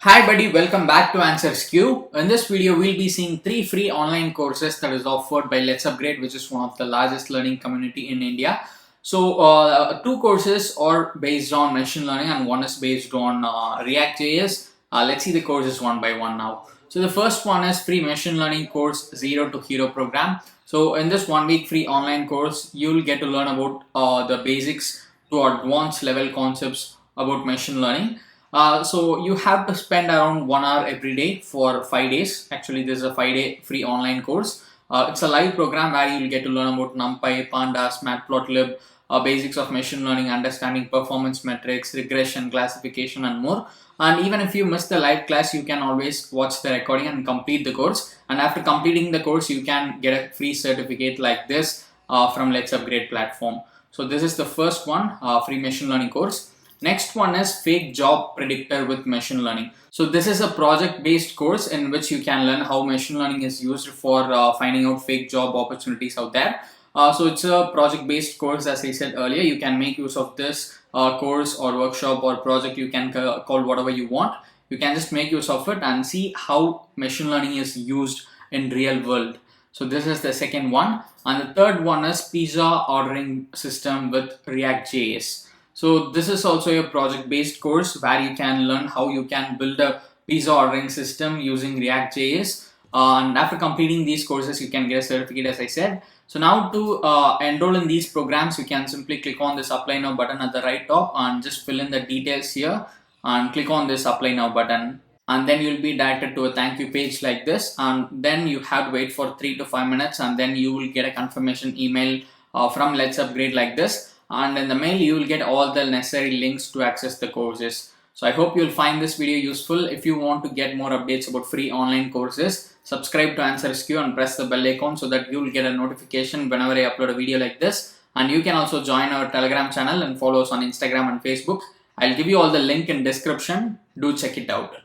Hi buddy, welcome back to answersQ. In this video, we'll be seeing 3 free online courses that is offered by LetsUpgrade, which is one of the largest learning community in India. So, two courses are based on machine learning and one is based on React.js. Let's see the courses one by one now. So, the first one is free machine learning course Zero to Hero program. So, in this 1 week free online course, you'll get to learn about the basics to advanced level concepts about machine learning. So you have to spend around 1 hour every day for 5 days. Actually, this is a 5-day free online course. It's a live program where you'll get to learn about NumPy, Pandas, Matplotlib, basics of machine learning, understanding performance metrics, regression, classification, and more. And even if you miss the live class, you can always watch the recording and complete the course. And after completing the course, you can get a free certificate like this from LetsUpgrade platform. So this is the first one, free machine learning course. Next one is fake job predictor with machine learning. So this is a project based course in which you can learn how machine learning is used for finding out fake job opportunities out there. So it's a project based course, as I said earlier. You can make use of this course or workshop or project. You can call whatever you want. You can just make use of it and see how machine learning is used in real world. So this is the second one, and the third one is pizza ordering system with React.js. So this is also a project-based course where you can learn how you can build a pizza ordering system using React.js. And after completing these courses, you can get a certificate, as I said. So now to enroll in these programs, you can simply click on this apply now button at the right top and just fill in the details here and click on this apply now button. And then you'll be directed to a thank you page like this, and then you have to wait for 3 to 5 minutes, and then you will get a confirmation email from LetsUpgrade like this. And in the mail you will get all the necessary links to access the courses. So I hope you'll find this video useful. If you want to get more updates about free online courses, subscribe to answersQ and press the bell icon so that you will get a notification whenever I upload a video like this. And you can also join our Telegram channel and follow us on Instagram and Facebook. I'll give you all the link in description. Do check it out.